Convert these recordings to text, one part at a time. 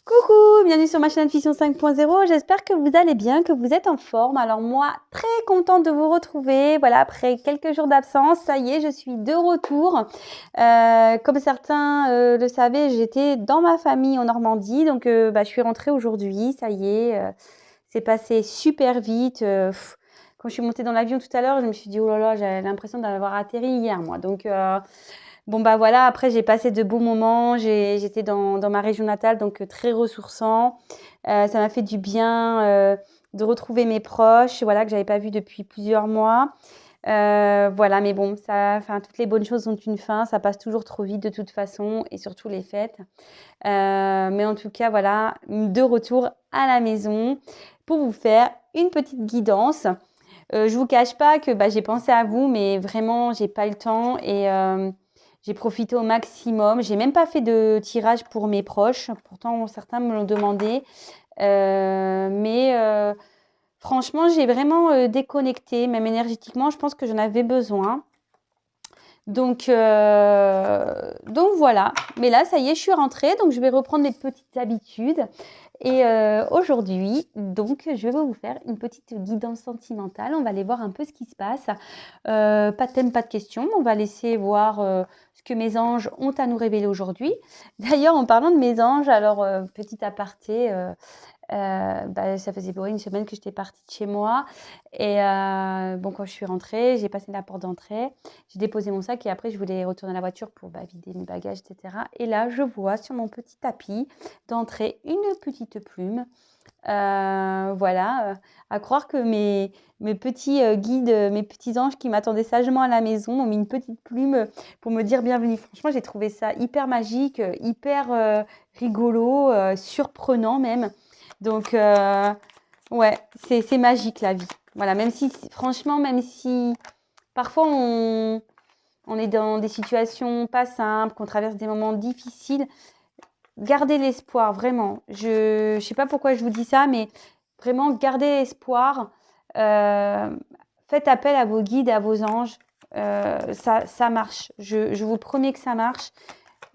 Coucou, bienvenue sur ma chaîne Intuition 5.0. J'espère que vous allez bien, que vous êtes en forme. Alors moi, très contente de vous retrouver. Voilà, après quelques jours d'absence, ça y est, je suis de retour. Comme certains le savaient, j'étais dans ma famille en Normandie. Donc, je suis rentrée aujourd'hui. Ça y est, c'est passé super vite. Quand je suis montée dans l'avion tout à l'heure, je me suis dit, oh là là, j'avais l'impression d'avoir atterri hier, moi. Donc, bon, bah voilà, après, j'ai passé de beaux moments. J'étais dans ma région natale, donc très ressourçant. Ça m'a fait du bien de retrouver mes proches, voilà, que j'avais pas vus depuis plusieurs mois. Voilà, mais bon, toutes les bonnes choses ont une fin. Ça passe toujours trop vite de toute façon, et surtout les fêtes. Mais en tout cas, voilà, de retour à la maison pour vous faire une petite guidance. Je vous cache pas que j'ai pensé à vous, mais vraiment, j'ai pas eu le temps et j'ai profité au maximum. J'ai même pas fait de tirage pour mes proches. Pourtant, certains me l'ont demandé. Mais franchement, j'ai vraiment déconnecté, même énergétiquement. Je pense que j'en avais besoin. Donc voilà. Mais là, ça y est, je suis rentrée. Donc, je vais reprendre mes petites habitudes. Et aujourd'hui, donc, je vais vous faire une petite guidance sentimentale. On va aller voir un peu ce qui se passe. Pas de thème, pas de questions. On va laisser voir ce que mes anges ont à nous révéler aujourd'hui. D'ailleurs, en parlant de mes anges, alors, petit aparté, ça faisait une semaine que j'étais partie de chez moi. Et bon, quand je suis rentrée, j'ai passé la porte d'entrée. J'ai déposé mon sac et après, je voulais retourner à la voiture pour vider mes bagages, etc. Et là, je vois sur mon petit tapis d'entrée une petite plume. Voilà, à croire que mes petits guides, mes petits anges qui m'attendaient sagement à la maison m'ont mis une petite plume pour me dire bienvenue. Franchement, j'ai trouvé ça hyper magique, hyper rigolo, surprenant même. Donc, ouais, c'est magique la vie. Voilà, même si, franchement, même si parfois on est dans des situations pas simples, qu'on traverse des moments difficiles, gardez l'espoir, vraiment. Je sais pas pourquoi je vous dis ça, mais vraiment, gardez l'espoir. Faites appel à vos guides, à vos anges. Ça marche. Je vous promets que ça marche.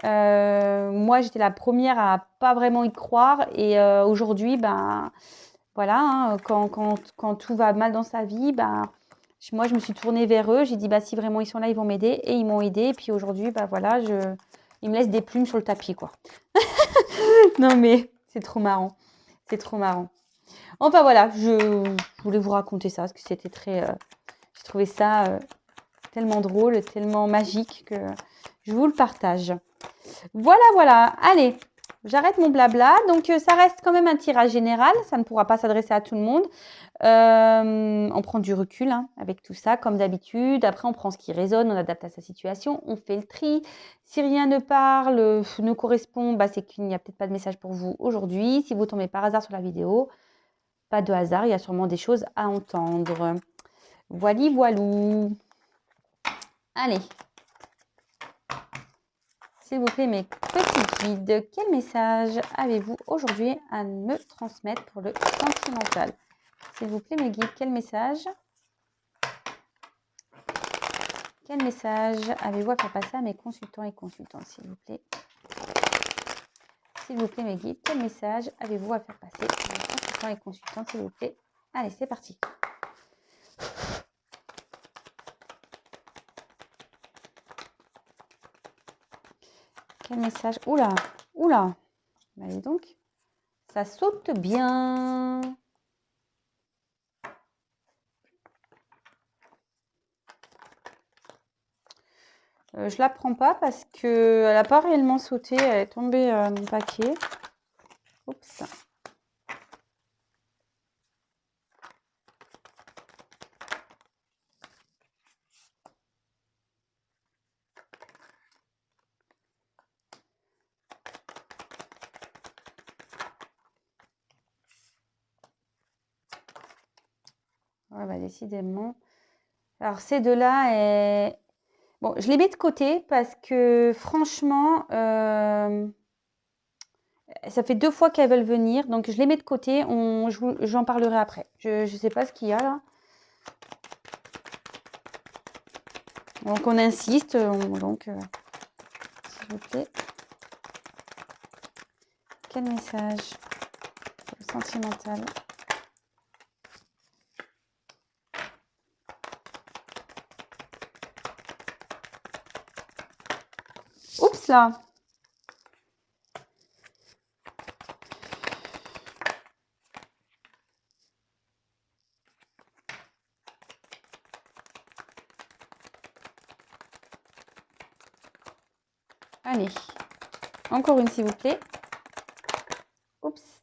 Moi, j'étais la première à pas vraiment y croire. Et aujourd'hui, voilà, hein, quand tout va mal dans sa vie, moi, je me suis tournée vers eux. J'ai dit, si vraiment ils sont là, ils vont m'aider. Et ils m'ont aidé. Et puis aujourd'hui, voilà, ils me laissent des plumes sur le tapis, quoi. Non, mais c'est trop marrant. C'est trop marrant. Enfin, voilà, je voulais vous raconter ça parce que c'était très. J'ai trouvé ça tellement drôle, tellement magique que je vous le partage. Voilà, voilà. Allez, j'arrête mon blabla. Donc, ça reste quand même un tirage général. Ça ne pourra pas s'adresser à tout le monde. On prend du recul avec tout ça, comme d'habitude. Après, on prend ce qui résonne, on adapte à sa situation, on fait le tri. Si rien ne parle, ne correspond, c'est qu'il n'y a peut-être pas de message pour vous aujourd'hui. Si vous tombez par hasard sur la vidéo, pas de hasard, il y a sûrement des choses à entendre. Voili voilou. Allez. S'il vous plaît, mes petits guides, quel message avez-vous aujourd'hui à me transmettre pour le sentimental? S'il vous plaît, mes guides, quel message avez-vous à faire passer à mes consultants et consultantes, s'il vous plaît? S'il vous plaît, mes guides, quel message avez-vous à faire passer à mes consultants et consultantes, s'il vous plaît? Allez, c'est parti. Quel message? Oula, oula. Allez donc, ça saute bien. Je la prends pas parce que elle n'a pas réellement sauté, elle est tombée dans mon paquet. Oups. Ouais, décidément. Alors ces deux-là, bon, je les mets de côté parce que franchement, ça fait 2 fois qu'elles veulent venir, donc je les mets de côté. J'en parlerai après. Je sais pas ce qu'il y a là. Donc on insiste, s'il vous plaît. Quel message sentimental? Oups là! Allez, encore une s'il vous plaît. Oups.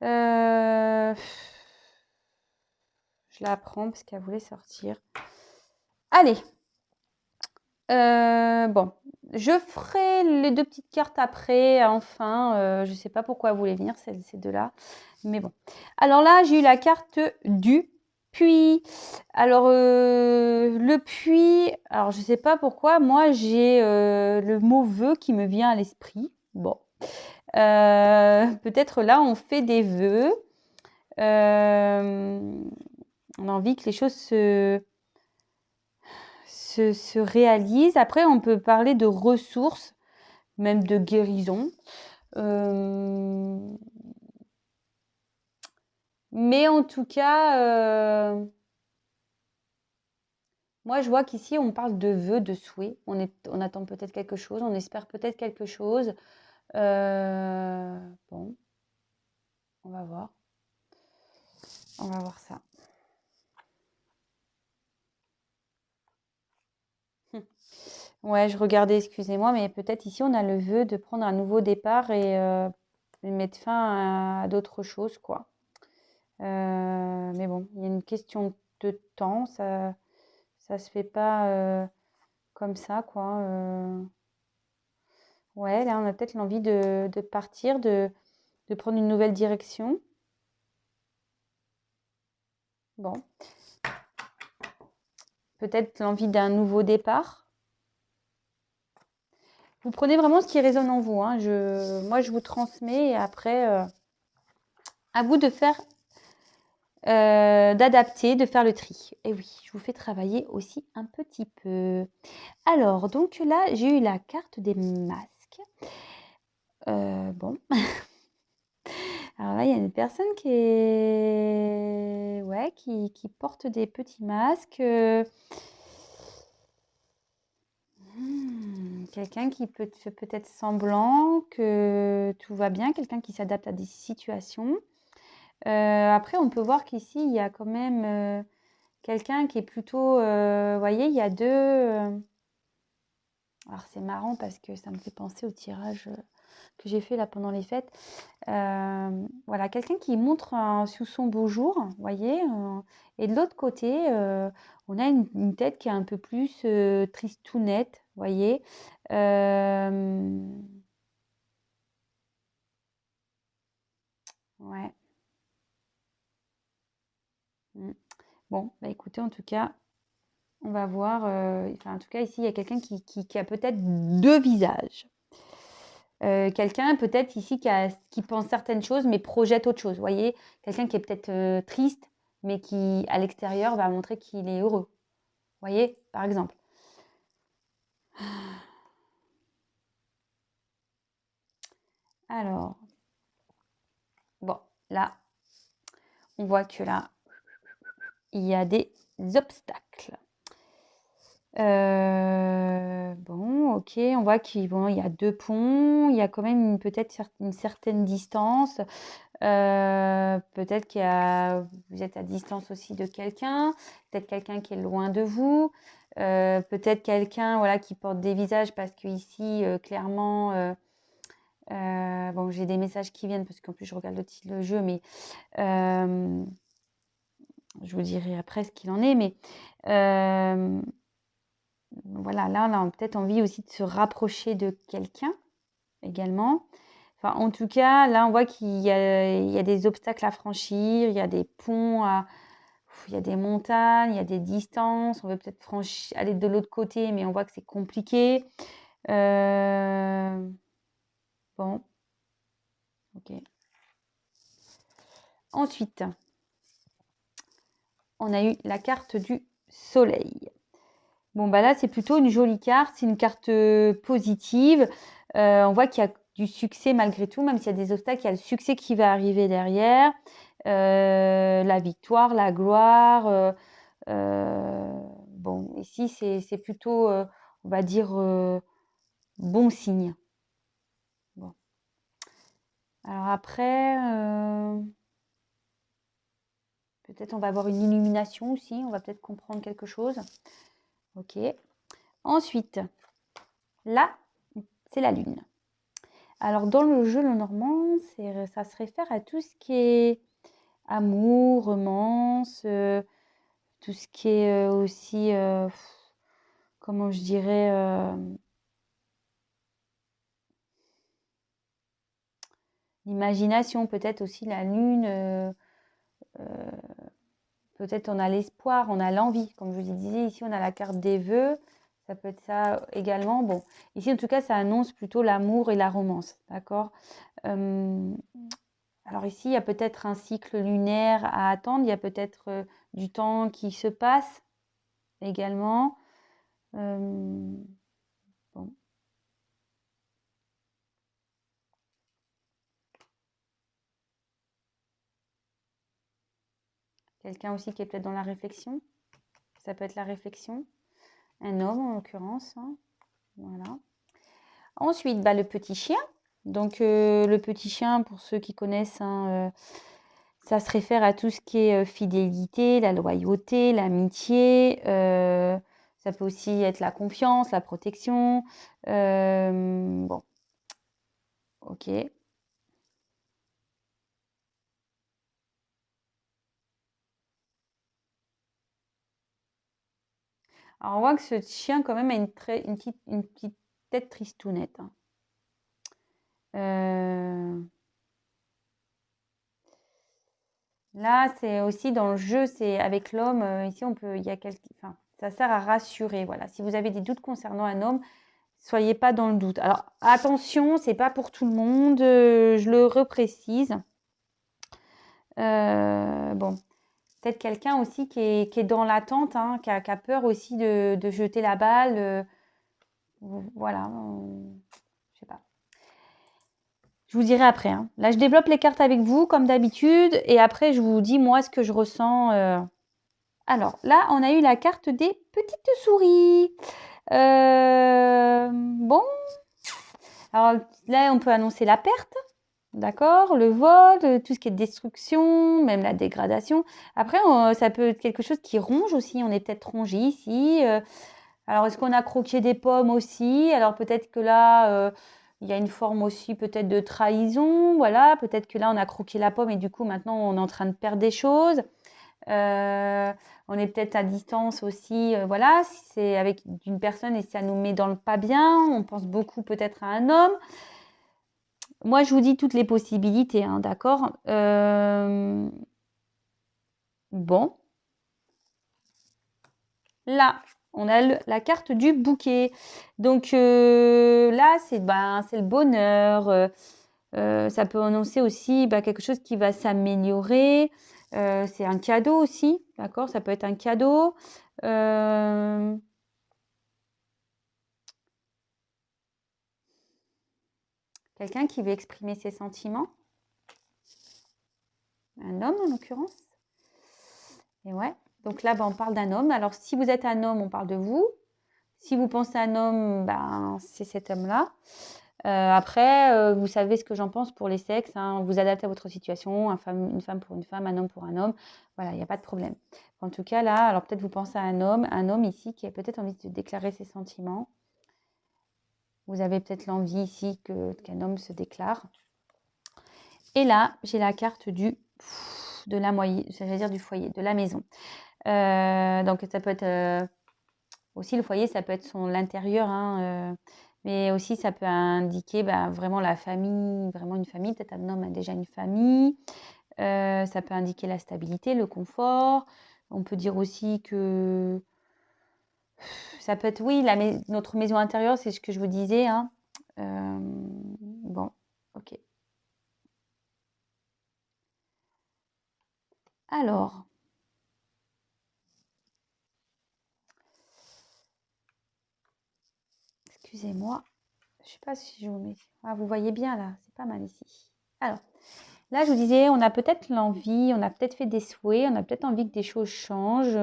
Je la prends parce qu'elle voulait sortir. Allez. Bon, je ferai les 2 petites cartes après, enfin. Je ne sais pas pourquoi elle voulait venir, ces deux-là. Mais bon. Alors là, j'ai eu la carte du puits. Alors, le puits, alors je ne sais pas pourquoi, moi j'ai le mot vœu qui me vient à l'esprit. Bon. Peut-être là, on fait des vœux. On a envie que les choses se réalisent. Après, on peut parler de ressources, même de guérison. Mais en tout cas, moi, je vois qu'ici, on parle de vœux, de souhaits. On attend peut-être quelque chose, on espère peut-être quelque chose. Bon, on va voir. On va voir ça. Ouais, je regardais, excusez-moi, mais peut-être ici, on a le vœu de prendre un nouveau départ et mettre fin à d'autres choses, quoi. Mais bon, il y a une question de temps, ça se fait pas comme ça, quoi. Ouais, là, on a peut-être l'envie de partir, de prendre une nouvelle direction. Bon. Peut-être l'envie d'un nouveau départ. Vous prenez vraiment ce qui résonne en vous, hein. Moi, je vous transmets et après, à vous de faire, d'adapter, de faire le tri. Et oui, je vous fais travailler aussi un petit peu. Alors, donc là, j'ai eu la carte des masques. Bon. Alors là, il y a une personne qui est... Ouais, qui porte des petits masques. Quelqu'un qui fait peut-être semblant que tout va bien, quelqu'un qui s'adapte à des situations. Après, on peut voir qu'ici, il y a quand même quelqu'un qui est plutôt... Vous voyez, il y a deux... Alors, c'est marrant parce que ça me fait penser au tirage que j'ai fait là pendant les fêtes. Voilà, quelqu'un qui montre sous son beau jour, vous voyez. Et de l'autre côté, on a une tête qui est un peu plus tristounette, vous voyez. Ouais. Bon, bah écoutez, en tout cas, on va voir. Enfin, en tout cas, ici, il y a quelqu'un qui a peut-être deux visages. Quelqu'un peut-être ici qui pense certaines choses mais projette autre chose. Vous voyez, quelqu'un qui est peut-être triste mais qui à l'extérieur va montrer qu'il est heureux. Vous voyez, par exemple. Alors, bon, là, on voit que là, il y a des obstacles. Bon, ok, on voit qu'il y a deux ponts, il y a quand même peut-être une certaine distance. Peut-être vous êtes à distance aussi de quelqu'un, peut-être quelqu'un qui est loin de vous, peut-être quelqu'un voilà, qui porte des visages parce que ici, clairement, bon, j'ai des messages qui viennent parce qu'en plus je regarde le jeu, mais je vous dirai après ce qu'il en est, mais voilà, là, on a peut-être envie aussi de se rapprocher de quelqu'un également. Enfin, en tout cas, là, on voit qu'il y a des obstacles à franchir, il y a des ponts il y a des montagnes, il y a des distances. On veut peut-être aller de l'autre côté, mais on voit que c'est compliqué. Bon. Ok. Ensuite, on a eu la carte du soleil. Bon, bah là, c'est plutôt une jolie carte. C'est une carte positive. On voit qu'il y a du succès malgré tout, même s'il y a des obstacles, il y a le succès qui va arriver derrière, la victoire, la gloire. Bon, ici, c'est plutôt, on va dire, bon signe. Bon. Alors après, peut-être on va avoir une illumination aussi, on va peut-être comprendre quelque chose. Ok. Ensuite, là, c'est la lune. Alors dans le jeu le normand, ça se réfère à tout ce qui est amour, romance, tout ce qui est aussi, comment je dirais, l'imagination, peut-être aussi la lune. Peut-être on a l'espoir, on a l'envie. Comme je vous disais, ici on a la carte des vœux. Ça peut être ça également. Bon, ici en tout cas, ça annonce plutôt l'amour et la romance. D'accord. Alors ici, il y a peut-être un cycle lunaire à attendre. Il y a peut-être du temps qui se passe également. Bon. Quelqu'un aussi qui est peut-être dans la réflexion. Ça peut être la réflexion. Un homme en l'occurrence. Hein. Voilà. Ensuite, le petit chien. Donc, le petit chien, pour ceux qui connaissent, hein, ça se réfère à tout ce qui est fidélité, la loyauté, l'amitié. Ça peut aussi être la confiance, la protection. Bon, ok. Alors, on voit que ce chien, quand même, a une petite tête tristounette. Hein. Là, c'est aussi dans le jeu, c'est avec l'homme. Ici, il y a enfin, ça sert à rassurer. Voilà. Si vous avez des doutes concernant un homme, soyez pas dans le doute. Alors, attention, c'est pas pour tout le monde. Je le reprécise. Bon, peut-être quelqu'un aussi qui est dans l'attente, hein, qui a peur aussi de jeter la balle. Voilà. Je sais pas. Je vous dirai après. Hein. Là, je développe les cartes avec vous, comme d'habitude. Et après, je vous dis, moi, ce que je ressens. Alors, là, on a eu la carte des petites souris. Bon. Alors, là, on peut annoncer la perte. D'accord, le vol, tout ce qui est destruction, même la dégradation. Après, ça peut être quelque chose qui ronge aussi. On est peut-être rongé ici. Alors, est-ce qu'on a croqué des pommes aussi? Alors, peut-être que là, il y a une forme aussi peut-être de trahison. Voilà, peut-être que là, on a croqué la pomme et du coup, maintenant, on est en train de perdre des choses. On est peut-être à distance aussi. Voilà, si c'est avec une personne et ça nous met dans le pas bien, on pense beaucoup peut-être à un homme. Moi, je vous dis toutes les possibilités, hein, d'accord? Bon. Là, on a la carte du bouquet. Donc là, c'est le bonheur. Ça peut annoncer aussi quelque chose qui va s'améliorer. C'est un cadeau aussi, d'accord? Ça peut être un cadeau. Quelqu'un qui veut exprimer ses sentiments. Un homme, en l'occurrence. Et ouais. Donc là, on parle d'un homme. Alors, si vous êtes un homme, on parle de vous. Si vous pensez à un homme, c'est cet homme-là. Après, vous savez ce que j'en pense pour les sexes. Hein. Vous adaptez à votre situation. Une femme pour une femme, un homme pour un homme. Voilà, il n'y a pas de problème. En tout cas, là, alors peut-être vous pensez à un homme ici qui a peut-être envie de déclarer ses sentiments. Vous avez peut-être l'envie ici qu'un homme se déclare. Et là, j'ai la carte du foyer, de la maison. Donc, ça peut être aussi le foyer, ça peut être l'intérieur, hein, mais aussi ça peut indiquer vraiment la famille, vraiment une famille. Peut-être un homme a déjà une famille. Ça peut indiquer la stabilité, le confort. On peut dire aussi que ça peut être, oui, notre maison intérieure, c'est ce que je vous disais. Hein. Bon, ok. Alors, excusez-moi. Je sais pas si je vous mets. Ah, vous voyez bien là, c'est pas mal ici. Alors, là, je vous disais, on a peut-être l'envie, on a peut-être fait des souhaits, on a peut-être envie que des choses changent.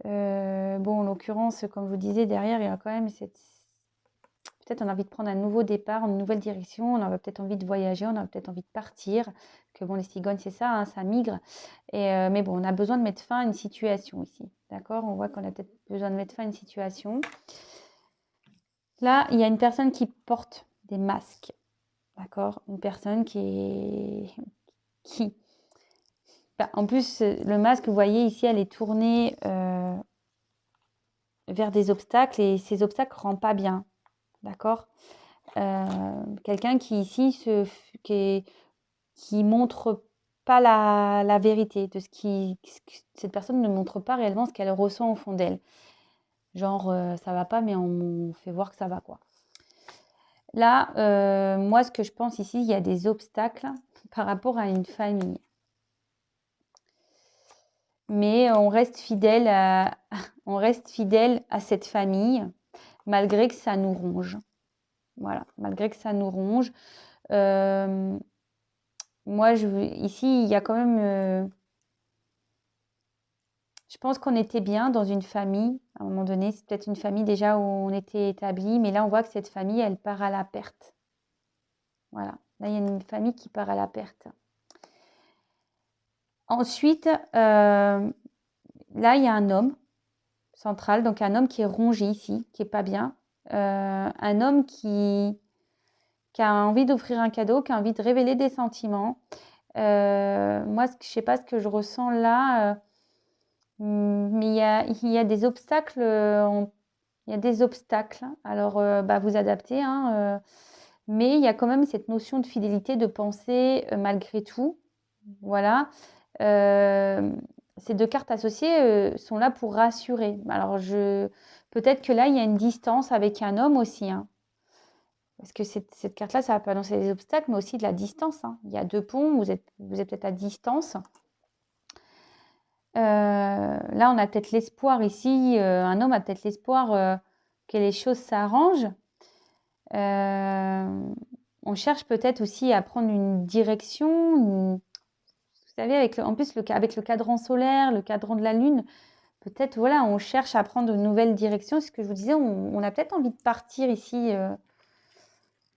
Bon, en l'occurrence, comme je vous disais, derrière, il y a quand même cette... Peut-être on a envie de prendre un nouveau départ, une nouvelle direction, on a peut-être envie de voyager, on a peut-être envie de partir. Parce que bon, les cigognes, c'est ça, hein, ça migre. Mais bon, on a besoin de mettre fin à une situation ici. D'accord? On voit qu'on a peut-être besoin de mettre fin à une situation. Là, il y a une personne qui porte des masques. D'accord? Une personne qui... Bah, en plus, le masque, vous voyez ici, elle est tournée vers des obstacles et ces obstacles ne rendent pas bien. D'accord? Quelqu'un qui ici qui montre pas la vérité de cette personne ne montre pas réellement ce qu'elle ressent au fond d'elle. Genre, ça va pas, mais on fait voir que ça va, quoi. Là, moi, ce que je pense ici, il y a des obstacles par rapport à une famille. Mais on reste fidèle on reste fidèle à cette famille, malgré que ça nous ronge. Voilà, malgré que ça nous ronge. Moi, ici, il y a quand même... je pense qu'on était bien dans une famille. À un moment donné, c'est peut-être une famille déjà où on était établi. Mais là, on voit que cette famille, elle part à la perte. Voilà. Là, il y a une famille qui part à la perte. Ensuite, là, il y a un homme central. Donc, un homme qui est rongé ici, qui est pas bien. Un homme qui a envie d'offrir un cadeau, qui a envie de révéler des sentiments. Moi, je ne sais pas ce que je ressens là, mais il y a des obstacles. Il y a des obstacles. Alors, vous adaptez, hein, mais il y a quand même cette notion de fidélité, de pensée malgré tout. Voilà. Ces deux cartes associées sont là pour rassurer. Alors, peut-être que là, il y a une distance avec un homme aussi, hein. Parce que cette carte-là, ça va pas annoncer des obstacles, mais aussi de la distance, hein. Il y a deux ponts, vous êtes peut-être à distance. Là, on a peut-être l'espoir ici, un homme a peut-être l'espoir que les choses s'arrangent. On cherche peut-être aussi à prendre une direction. Vous savez, en plus, avec le cadran solaire, le cadran de la Lune, peut-être, voilà, on cherche à prendre une nouvelle direction. C'est ce que je vous disais, on a peut-être envie de partir ici.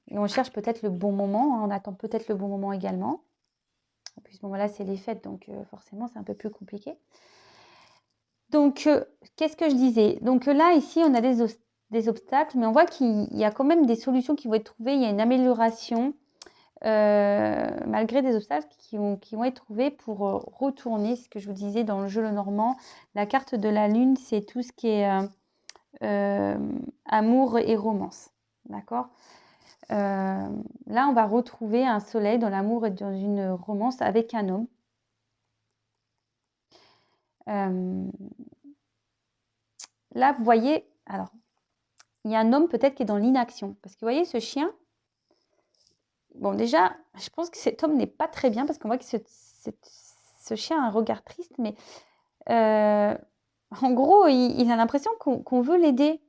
Et on cherche peut-être le bon moment, hein, on attend peut-être le bon moment également. En plus, bon, voilà, c'est les fêtes, donc forcément, c'est un peu plus compliqué. Donc, qu'est-ce que je disais? Donc là, ici, on a des obstacles, mais on voit qu'il y a quand même des solutions qui vont être trouvées. Il y a une amélioration, malgré des obstacles qui vont être trouvés pour retourner, ce que je vous disais dans le jeu Le Normand. La carte de la Lune, c'est tout ce qui est amour et romance. D'accord? Là, on va retrouver un soleil dans l'amour et dans une romance avec un homme. Là, vous voyez, alors, il y a un homme peut-être qui est dans l'inaction. Parce que vous voyez, ce chien, bon, déjà, je pense que cet homme n'est pas très bien parce qu'on voit que ce chien a un regard triste, mais en gros, il a l'impression qu'on veut l'aider.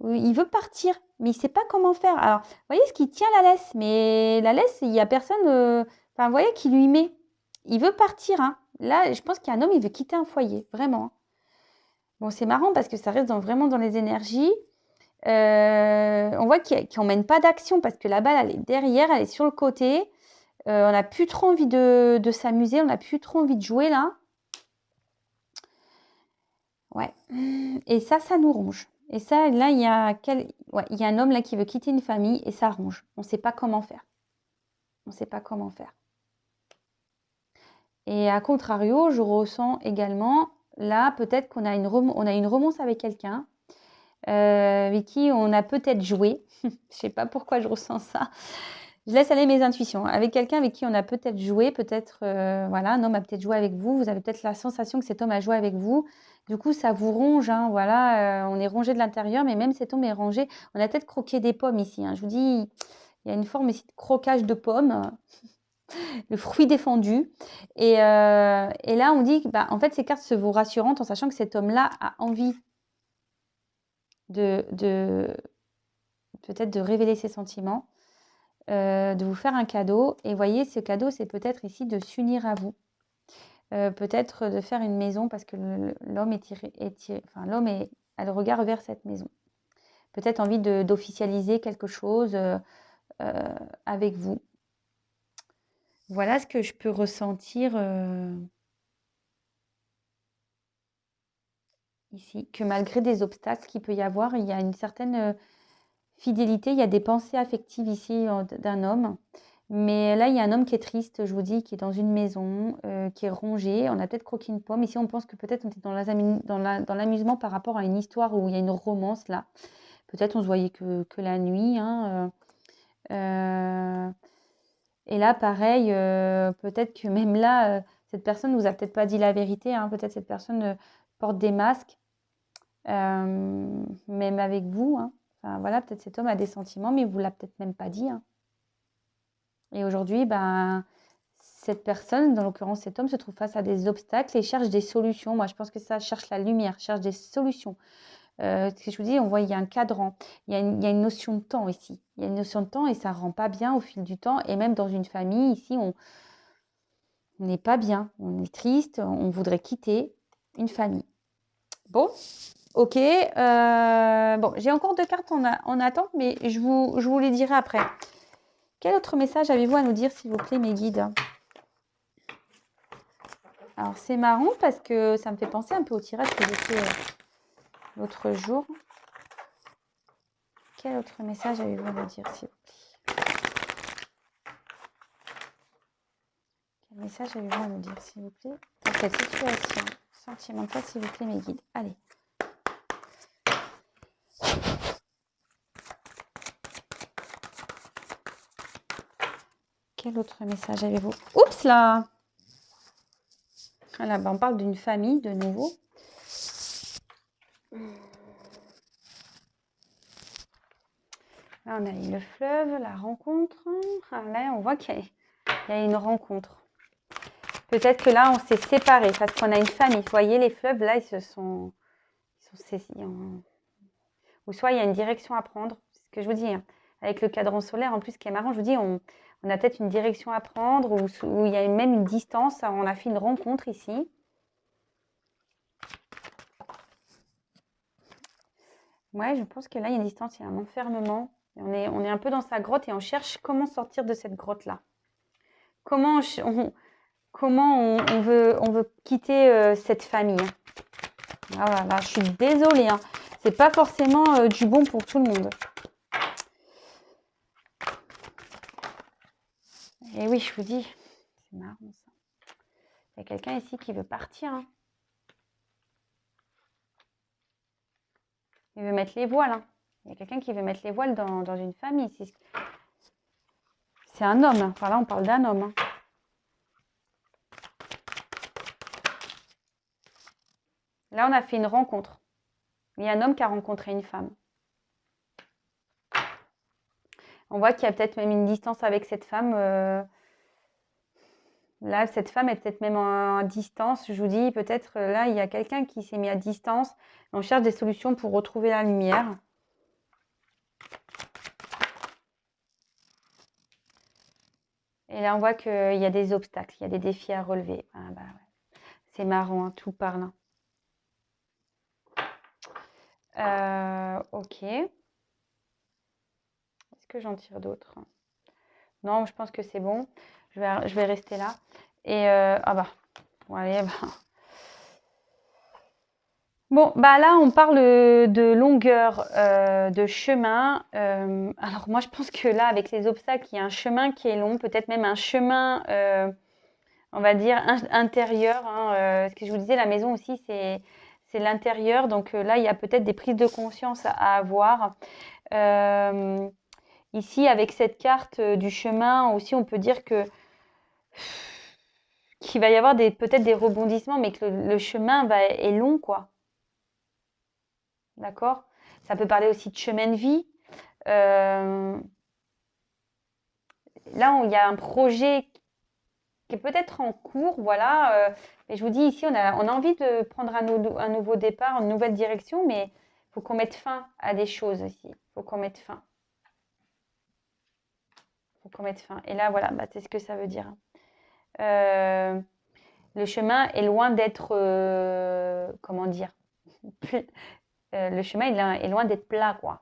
Il veut partir, mais il ne sait pas comment faire. Alors, vous voyez ce qui tient la laisse, mais la laisse, il n'y a personne, enfin, vous voyez, qui lui met. Il veut partir, hein. Là, je pense qu'il y a un homme, il veut quitter un foyer, vraiment. Bon, c'est marrant parce que ça reste vraiment dans les énergies. On voit qu'il n'emmène pas d'action parce que la balle, elle est derrière, elle est sur le côté. On n'a plus trop envie de s'amuser, on n'a plus trop envie de jouer là. Ouais. Et ça nous ronge. Et ça, là, il y a un homme là qui veut quitter une famille et ça ronge. On ne sait pas comment faire. On ne sait pas comment faire. Et à contrario, je ressens également, là, peut-être qu'on a une romance avec quelqu'un avec qui on a peut-être joué. Je ne sais pas pourquoi je ressens ça. Je laisse aller mes intuitions. Avec quelqu'un avec qui on a peut-être joué, peut-être, voilà, un homme a peut-être joué avec vous. Vous avez peut-être la sensation que cet homme a joué avec vous. Du coup, ça vous ronge, hein, voilà. On est rongé de l'intérieur, mais même cet homme est rongé. On a peut-être croqué des pommes ici, hein. Je vous dis, il y a une forme ici de croquage de pommes, le fruit défendu. Et là, on dit que, en fait, ces cartes se vous rassurantes en sachant que cet homme-là a envie de peut-être de révéler ses sentiments, de vous faire un cadeau. Et voyez, ce cadeau, c'est peut-être ici de s'unir à vous. Peut-être de faire une maison parce que l'homme l'homme a le regard vers cette maison. Peut-être envie d'officialiser quelque chose avec vous. Voilà ce que je peux ressentir ici. Que malgré des obstacles qu'il peut y avoir, il y a une certaine fidélité. Il y a des pensées affectives ici d'un homme. Mais là, il y a un homme qui est triste, je vous dis, qui est dans une maison, qui est rongé. On a peut-être croqué une pomme. Ici, on pense que peut-être on est dans l'amusement par rapport à une histoire où il y a une romance là. Peut-être on se voyait que la nuit. Hein, et là, pareil, peut-être que même là, cette personne ne vous a peut-être pas dit la vérité. Hein, peut-être cette personne porte des masques, même avec vous. Hein. Enfin, voilà, peut-être cet homme a des sentiments, mais il ne vous l'a peut-être même pas dit. Hein. Et aujourd'hui, cette personne, dans l'occurrence cet homme, se trouve face à des obstacles et cherche des solutions. Moi, je pense que ça cherche la lumière, cherche des solutions. Ce que je vous dis, on voit, il y a un cadran, il y a une notion de temps ici. Il y a une notion de temps et ça ne rend pas bien au fil du temps. Et même dans une famille, ici, on n'est pas bien. On est triste, on voudrait quitter une famille. Bon, ok. Bon, j'ai encore 2 cartes en attente, mais je vous les dirai après. Quel autre message avez-vous à nous dire, s'il vous plaît, mes guides? Alors, c'est marrant parce que ça me fait penser un peu au tirage que j'ai fait l'autre jour. Quel autre message avez-vous à nous dire, s'il vous plaît? Quel message avez-vous à nous dire, s'il vous plaît, dans cette situation sentimentale, s'il vous plaît, mes guides? Allez. Quel autre message avez-vous? Oups là! Voilà, on parle d'une famille de nouveau. Là, on a eu le fleuve, la rencontre. Là, on voit qu'il y a une rencontre. Peut-être que là, on s'est séparés parce qu'on a une famille. Vous voyez, les fleuves, là, ils sont saisis. Ou soit, il y a une direction à prendre. C'est ce que je vous dis. Hein. Avec le cadran solaire, en plus, ce qui est marrant, je vous dis, on a peut-être une direction à prendre ou il y a même une distance. On a fait une rencontre ici. Ouais, je pense que là, il y a une distance, il y a un enfermement. On est un peu dans sa grotte et on cherche comment sortir de cette grotte-là. Comment on veut quitter cette famille. Ah voilà, je suis désolée. Hein. C'est pas forcément du bon pour tout le monde. Et oui, je vous dis, c'est marrant ça. Il y a quelqu'un ici qui veut partir. Hein. Il veut mettre les voiles. Hein. Il y a quelqu'un qui veut mettre les voiles dans une famille. C'est un homme. Enfin là, on parle d'un homme. Hein. Là, on a fait une rencontre. Il y a un homme qui a rencontré une femme. On voit qu'il y a peut-être même une distance avec cette femme. Là, cette femme est peut-être même à distance. Je vous dis, peut-être là, il y a quelqu'un qui s'est mis à distance. On cherche des solutions pour retrouver la lumière. Et là, on voit qu'il y a des obstacles, il y a des défis à relever. Ah, bah, ouais. C'est marrant, hein, tout parle. Ok. Est-ce que j'en tire d'autres? Non, je pense que c'est bon. Je vais rester là. Et ah bah, bon, allez, bah. Bon, bah là, on parle de longueur de chemin. Alors moi, je pense que là, avec les obstacles, il y a un chemin qui est long, peut-être même un chemin, on va dire, intérieur. Hein, ce que je vous disais, la maison aussi, c'est l'intérieur. Donc là, il y a peut-être des prises de conscience à avoir. Ici, avec cette carte du chemin, aussi, on peut dire qu'il va y avoir peut-être des rebondissements, mais que le chemin est long, quoi. D'accord? Ça peut parler aussi de chemin de vie. Là, il y a un projet qui est peut-être en cours, voilà. Mais je vous dis, ici, on a envie de prendre un nouveau départ, une nouvelle direction, mais il faut qu'on mette fin à des choses ici. Il faut qu'on mette fin. qu'on mette fin. Et là, voilà, bah, c'est ce que ça veut dire. Le chemin est loin d'être, comment dire, le chemin est loin d'être plat, quoi,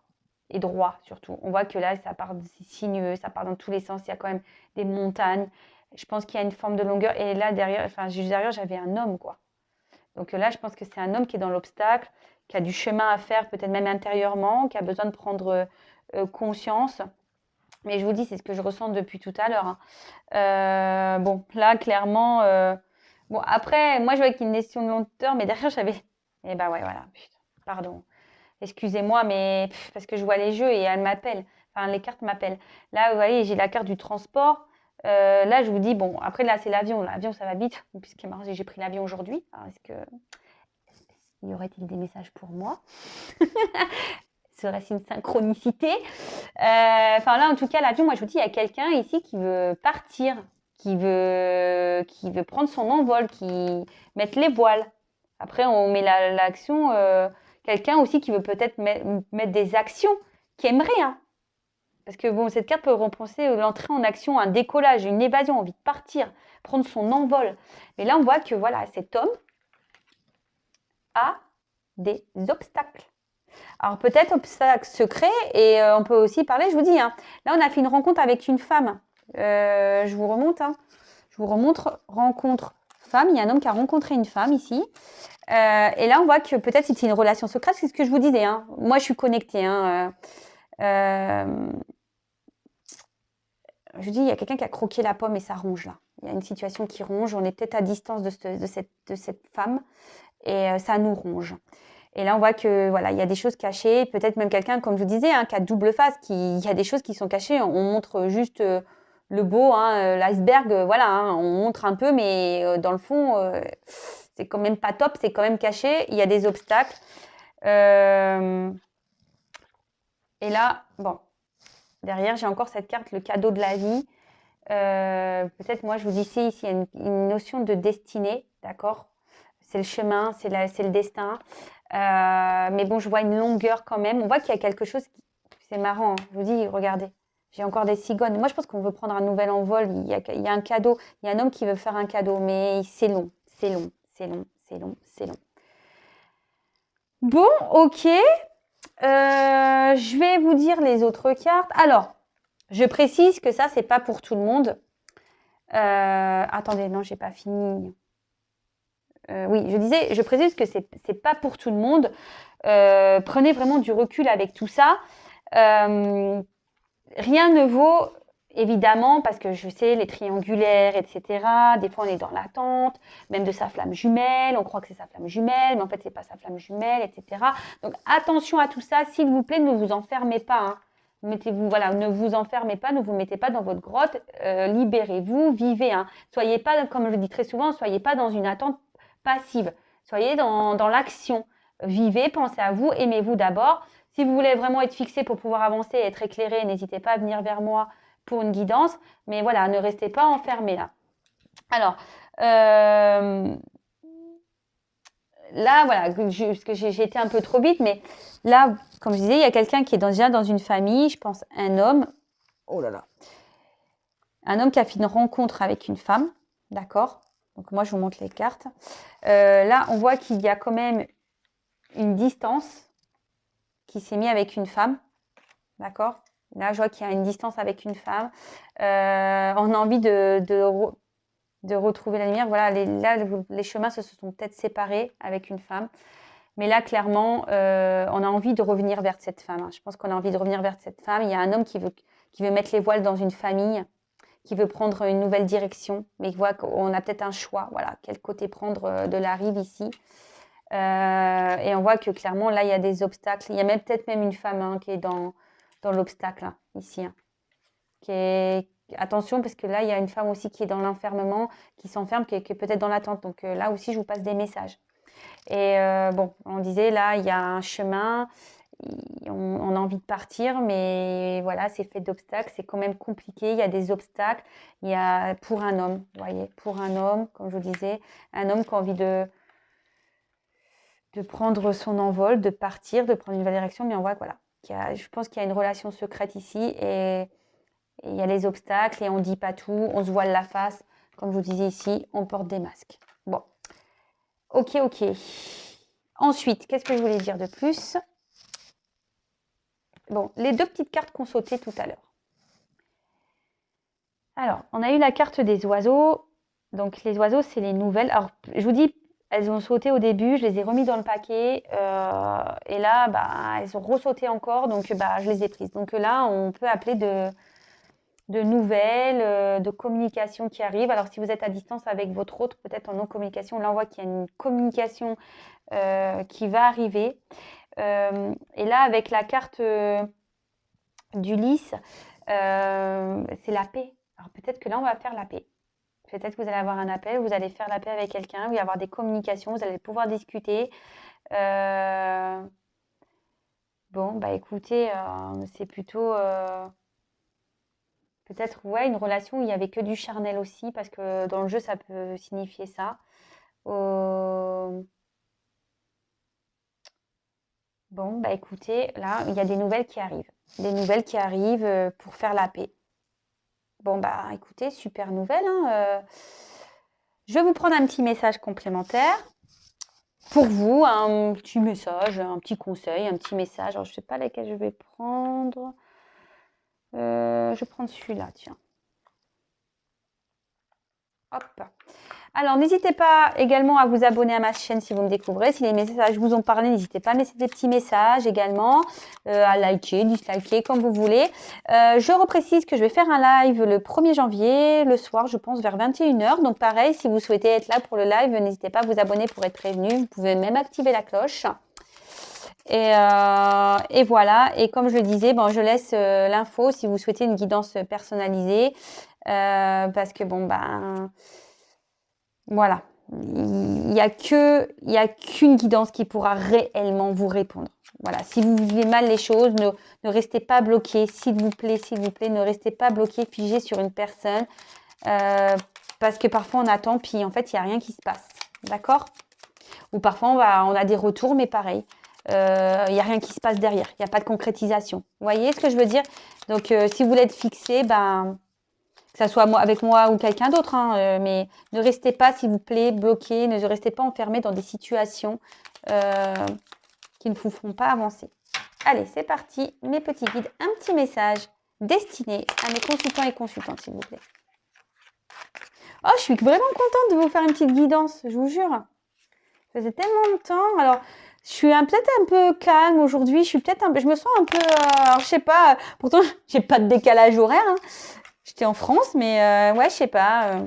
et droit surtout. On voit que là, ça part, c'est sinueux, ça part dans tous les sens. Il y a quand même des montagnes. Je pense qu'il y a une forme de longueur. Et là, derrière, enfin, juste derrière, j'avais un homme, quoi. Donc là, je pense que c'est un homme qui est dans l'obstacle, qui a du chemin à faire, peut-être même intérieurement, qui a besoin de prendre conscience. Mais je vous dis, c'est ce que je ressens depuis tout à l'heure, hein. Bon, là, clairement, bon, après, moi, je vois qu'il y a une notion de lenteur, mais derrière, j'avais. Eh ben ouais, voilà, putain, pardon. Excusez-moi, mais parce que je vois les jeux et elles m'appellent. Enfin, les cartes m'appellent. Là, vous voyez, j'ai la carte du transport. Là, je vous dis, bon, après, là, c'est l'avion. L'avion, ça va vite. Puisque j'ai pris l'avion aujourd'hui. Alors, est-ce que y aurait-il des messages pour moi? Serait-ce une synchronicité? Enfin, là, en tout cas, l'avion, moi, je vous dis, il y a quelqu'un ici qui veut partir, qui veut prendre son envol, qui mettre les voiles. Après, on met l'action. Quelqu'un aussi qui veut peut-être mettre des actions, qui aimerait, hein. Parce que bon, cette carte peut repenser l'entrée en action, un décollage, une évasion, envie de partir, prendre son envol. Mais là, on voit que voilà, cet homme a des obstacles. Alors peut-être obstacle secret et on peut aussi parler, je vous dis, hein, là on a fait une rencontre avec une femme. Je vous remonte, hein, je vous remontre rencontre femme. Il y a un homme qui a rencontré une femme ici. Et là on voit que peut-être c'est une relation secrète, c'est ce que je vous disais, hein. Moi je suis connectée, hein, je vous dis, il y a quelqu'un qui a croqué la pomme et ça ronge là. Il y a une situation qui ronge, on est peut-être à distance de cette femme et ça nous ronge. Et là, on voit que voilà, il y a des choses cachées, peut-être même quelqu'un, comme je vous disais, hein, qui a double face, il y a des choses qui sont cachées. On montre juste le beau, hein, l'iceberg, voilà, hein, on montre un peu, mais dans le fond, c'est quand même pas top, c'est quand même caché. Il y a des obstacles. Et là, bon, derrière, j'ai encore cette carte, le cadeau de la vie. Peut-être, moi, je vous dis ici, il y a une notion de destinée, d'accord? C'est le chemin, c'est le destin. Mais bon, je vois une longueur quand même. On voit qu'il y a quelque chose qui... C'est marrant, hein. Je vous dis, regardez, j'ai encore des cigognes. Moi, je pense qu'on veut prendre un nouvel envol. Il y a un cadeau. Il y a un homme qui veut faire un cadeau, mais c'est long, c'est long, c'est long, c'est long, c'est long. Bon, ok. Je vais vous dire les autres cartes. Alors, je précise que ça, c'est pas pour tout le monde. Attendez, non, j'ai pas fini. Oui, je disais, je précise que c'est pas pour tout le monde. Prenez vraiment du recul avec tout ça. Rien ne vaut, évidemment, parce que je sais, les triangulaires, etc. Des fois, on est dans l'attente, même de sa flamme jumelle. On croit que c'est sa flamme jumelle, mais en fait, c'est pas sa flamme jumelle, etc. Donc, attention à tout ça. S'il vous plaît, ne vous enfermez pas, hein. Mettez-vous, voilà, ne vous enfermez pas, ne vous mettez pas dans votre grotte. Libérez-vous, vivez, hein. Soyez pas, comme je le dis très souvent, soyez pas dans une attente passive. Soyez dans l'action. Vivez, pensez à vous, aimez-vous d'abord. Si vous voulez vraiment être fixé pour pouvoir avancer et être éclairé, n'hésitez pas à venir vers moi pour une guidance. Mais voilà, ne restez pas enfermé là. Alors, là, voilà, parce que j'ai été un peu trop vite, mais là, comme je disais, il y a quelqu'un qui est déjà dans une famille, je pense un homme. Oh là là. Un homme qui a fait une rencontre avec une femme, d'accord? Donc moi, je vous montre les cartes. Là, on voit qu'il y a quand même une distance qui s'est mise avec une femme, d'accord? Là, je vois qu'il y a une distance avec une femme. On a envie de retrouver la lumière. Voilà, là, les chemins se sont peut-être séparés avec une femme. Mais là, clairement, on a envie de revenir vers cette femme, hein. Je pense qu'on a envie de revenir vers cette femme. Il y a un homme qui veut mettre les voiles dans une famille, qui veut prendre une nouvelle direction, mais il voit qu'on a peut-être un choix. Voilà, quel côté prendre de la rive ici. Et on voit que clairement, là, il y a des obstacles. Il y a même peut-être même une femme, hein, qui est dans l'obstacle, hein, ici, hein, attention, parce que là, il y a une femme aussi qui est dans l'enfermement, qui s'enferme, qui est peut-être dans l'attente. Donc là aussi, je vous passe des messages. Et bon, on disait, là, il y a un chemin, on a envie de partir, mais voilà, c'est fait d'obstacles, c'est quand même compliqué, il y a des obstacles. Il y a pour un homme, vous voyez, pour un homme, comme je vous disais, un homme qui a envie de prendre son envol, de partir, de prendre une nouvelle direction, mais on voit que voilà, je pense qu'il y a une relation secrète ici, et il y a les obstacles et on ne dit pas tout, on se voile la face. Comme je vous disais ici, on porte des masques. Bon, ok. Ensuite, qu'est-ce que je voulais dire de plus? Bon, les 2 petites cartes qu'on sautait tout à l'heure. Alors, on a eu la carte des oiseaux. Donc, les oiseaux, c'est les nouvelles. Alors, je vous dis, elles ont sauté au début, je les ai remis dans le paquet. Et là, bah, elles ont ressauté encore, donc bah, je les ai prises. Donc là, on peut appeler de nouvelles, de communication qui arrivent. Alors, si vous êtes à distance avec votre autre, peut-être en non-communication, là, on voit qu'il y a une communication qui va arriver. Et là, avec la carte d'Ulysse, c'est la paix. Alors, peut-être que là, on va faire la paix. Peut-être que vous allez avoir un appel, vous allez faire la paix avec quelqu'un, vous allez avoir des communications, vous allez pouvoir discuter. Bon, bah écoutez, c'est plutôt peut-être ouais, une relation où il n'y avait que du charnel aussi, parce que dans le jeu, ça peut signifier ça. Bon, bah écoutez, là, il y a des nouvelles qui arrivent. Des nouvelles qui arrivent pour faire la paix. Bon, bah écoutez, super nouvelle, hein, Je vais vous prendre un petit message complémentaire pour vous, un petit message, un petit conseil, un petit message. Alors, je ne sais pas lesquels je vais prendre. Je vais prendre celui-là, tiens. Hop. Alors, n'hésitez pas également à vous abonner à ma chaîne si vous me découvrez. Si les messages vous ont parlé, n'hésitez pas à me laisser des petits messages également, à liker, disliker, comme vous voulez. Je reprécise que je vais faire un live le 1er janvier, le soir, je pense, vers 21h. Donc, pareil, si vous souhaitez être là pour le live, n'hésitez pas à vous abonner pour être prévenu. Vous pouvez même activer la cloche. Et voilà. Et comme je le disais, bon, je laisse l'info si vous souhaitez une guidance personnalisée. Parce que, bon, ben... Voilà, il n'y a qu'une guidance qui pourra réellement vous répondre. Voilà, si vous vivez mal les choses, ne restez pas bloqué, s'il vous plaît, ne restez pas bloqué, figé sur une personne, parce que parfois on attend, puis en fait, il n'y a rien qui se passe, d'accord? Ou parfois on a des retours, mais pareil, il n'y a rien qui se passe derrière, il n'y a pas de concrétisation. Vous voyez ce que je veux dire? Donc, si vous voulez être fixé, ben... que ça soit moi, avec moi ou quelqu'un d'autre, hein, mais ne restez pas, s'il vous plaît, bloqué, ne restez pas enfermé dans des situations qui ne vous feront pas avancer. Allez, c'est parti, mes petits guides, un petit message destiné à mes consultants et consultantes, s'il vous plaît. Oh, je suis vraiment contente de vous faire une petite guidance, je vous jure. Ça faisait tellement longtemps. Alors, je suis peut-être un peu calme aujourd'hui, je me sens un peu, alors je sais pas, pourtant, j'ai pas de décalage horaire, hein. J'étais en France, mais ouais, je sais pas.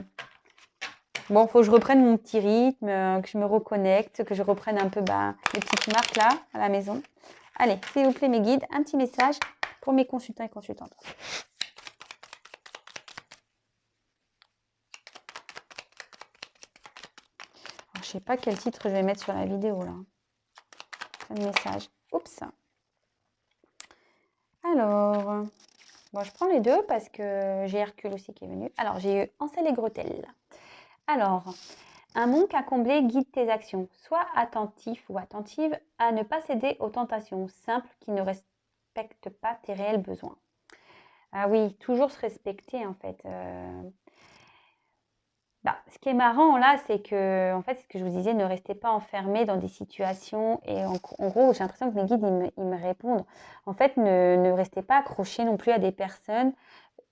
Bon, faut que je reprenne mon petit rythme, que je me reconnecte, que je reprenne un peu les petites marques là, à la maison. Allez, s'il vous plaît, mes guides, un petit message pour mes consultants et consultantes. Alors, je sais pas quel titre je vais mettre sur la vidéo là. Un message. Oups. Alors, bon, je prends les deux parce que j'ai Hercule aussi qui est venu. Alors, j'ai eu Ansel et Gretel. Alors, un manque à combler guide tes actions. Sois attentif ou attentive à ne pas céder aux tentations simples qui ne respectent pas tes réels besoins. Ah oui, toujours se respecter en fait. Ce qui est marrant là, c'est que, en fait, ce que je vous disais, ne restez pas enfermé dans des situations. Et en gros, j'ai l'impression que mes guides, ils me répondent. En fait, ne restez pas accroché non plus à des personnes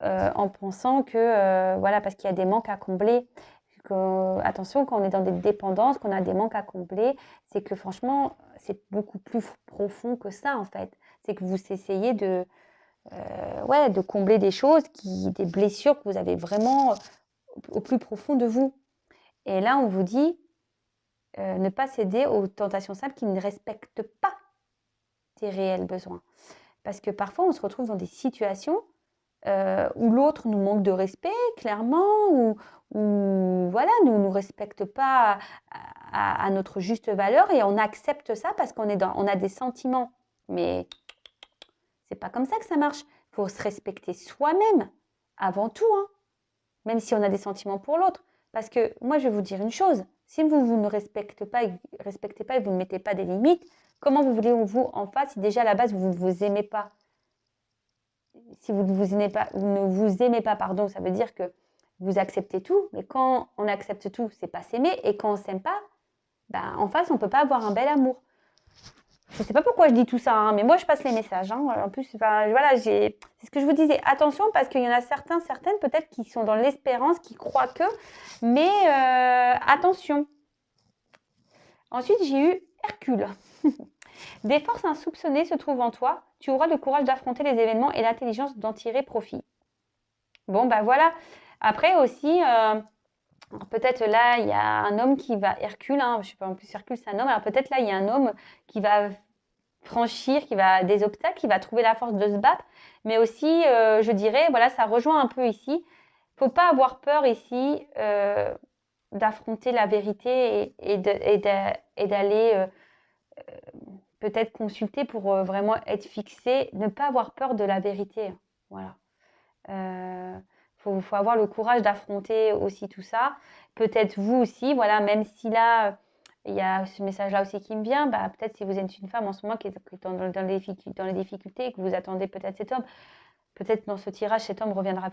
en pensant que, voilà, parce qu'il y a des manques à combler. Attention, quand on est dans des dépendances, qu'on a des manques à combler, c'est que franchement, c'est beaucoup plus profond que ça, en fait. C'est que vous essayez de combler des choses, des blessures que vous avez vraiment au plus profond de vous. Et là, on vous dit ne pas céder aux tentations simples qui ne respectent pas tes réels besoins. Parce que parfois, on se retrouve dans des situations où l'autre nous manque de respect, clairement, ou voilà, ne nous respecte pas à notre juste valeur et on accepte ça parce qu'on on a des sentiments. Mais c'est pas comme ça que ça marche. Il faut se respecter soi-même avant tout, hein, même si on a des sentiments pour l'autre. Parce que moi, je vais vous dire une chose, si vous ne respectez pas et vous ne mettez pas des limites, comment vous voulez-vous en face si déjà à la base vous ne vous aimez pas? si vous ne vous aimez pas, pardon, ça veut dire que vous acceptez tout. Mais quand on accepte tout, c'est pas s'aimer. Et quand on s'aime pas, ben, en face, on peut pas avoir un bel amour. Je sais pas pourquoi je dis tout ça, hein, mais moi, je passe les messages. Hein. En plus, ben, voilà, c'est ce que je vous disais. Attention, parce qu'il y en a certaines, peut-être, qui sont dans l'espérance, qui croient que. Mais attention. Ensuite, j'ai eu Hercule. Des forces insoupçonnées se trouvent en toi. Tu auras le courage d'affronter les événements et l'intelligence d'en tirer profit. Bon, bah voilà. Après aussi, peut-être là, il y a un homme qui va, Hercule, hein, je ne sais pas, en plus Hercule c'est un homme, alors peut-être là, il y a un homme qui va franchir, qui va des obstacles, qui va trouver la force de se battre. Mais aussi, je dirais, voilà, ça rejoint un peu ici. Il ne faut pas avoir peur ici d'affronter la vérité et d'aller peut-être consulter pour vraiment être fixé, ne pas avoir peur de la vérité. Voilà. Faut avoir le courage d'affronter aussi tout ça. Peut-être vous aussi, voilà, même si là, il y a ce message-là aussi qui me vient, bah, peut-être si vous êtes une femme en ce moment qui est dans les difficultés et que vous attendez peut-être cet homme, peut-être dans ce tirage, cet homme reviendra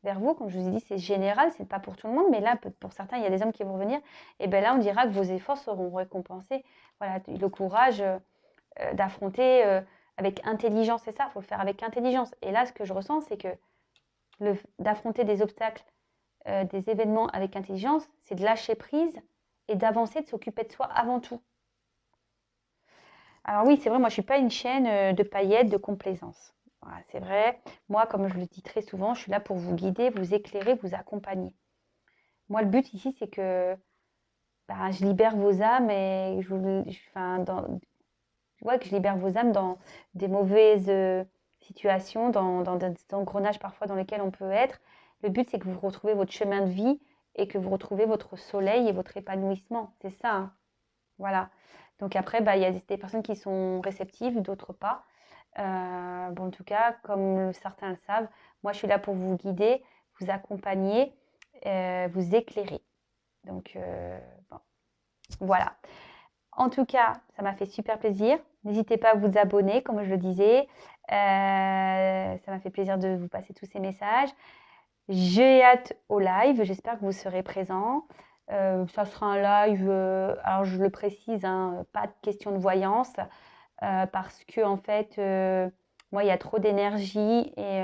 vers vous. Comme je vous ai dit, c'est général, c'est pas pour tout le monde, mais là, pour certains, il y a des hommes qui vont venir. Et bien là, on dira que vos efforts seront récompensés. Voilà, le courage d'affronter avec intelligence, c'est ça, il faut le faire avec intelligence. Et là, ce que je ressens, c'est que d'affronter des obstacles, des événements avec intelligence, c'est de lâcher prise et d'avancer, de s'occuper de soi avant tout. Alors oui, c'est vrai, moi je ne suis pas une chaîne de paillettes, de complaisance. Voilà, c'est vrai, moi comme je le dis très souvent, je suis là pour vous guider, vous éclairer, vous accompagner. Moi le but ici c'est que je libère vos âmes et que je libère vos âmes dans des mauvaises situations, dans des engrenages parfois dans lesquels on peut être. Le but, c'est que vous retrouvez votre chemin de vie et que vous retrouvez votre soleil et votre épanouissement. C'est ça. Hein. Voilà. Donc après, il y a des personnes qui sont réceptives, d'autres pas. Bon, en tout cas, comme certains le savent, moi, je suis là pour vous guider, vous accompagner, vous éclairer. Donc, bon. Voilà. En tout cas, ça m'a fait super plaisir. N'hésitez pas à vous abonner, comme je le disais. Ça m'a fait plaisir de vous passer tous ces messages. J'ai hâte au live. J'espère que vous serez présents. Ça sera un live, alors je le précise, hein, pas de question de voyance, parce que en fait, moi, il y a trop d'énergie et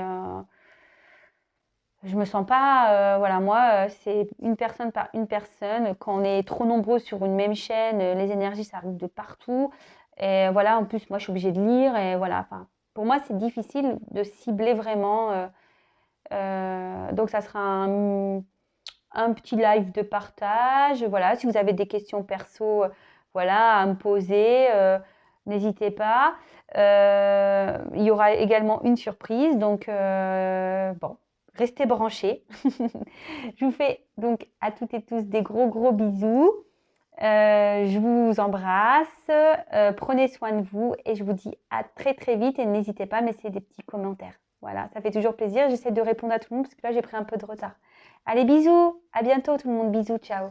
je me sens pas, voilà, moi, c'est une personne par une personne. Quand on est trop nombreux sur une même chaîne, les énergies, ça arrive de partout. Et voilà, en plus, moi, je suis obligée de lire. Et voilà, enfin, pour moi, c'est difficile de cibler vraiment. Donc, ça sera un petit live de partage. Voilà, si vous avez des questions perso, voilà, à me poser, n'hésitez pas. Il y aura également une surprise. Donc, bon. Restez branchés. Je vous fais donc à toutes et tous des gros bisous. Je vous embrasse. Prenez soin de vous et je vous dis à très vite. Et n'hésitez pas à me laisser des petits commentaires. Voilà, ça fait toujours plaisir. J'essaie de répondre à tout le monde parce que là, j'ai pris un peu de retard. Allez, bisous. À bientôt tout le monde. Bisous. Ciao.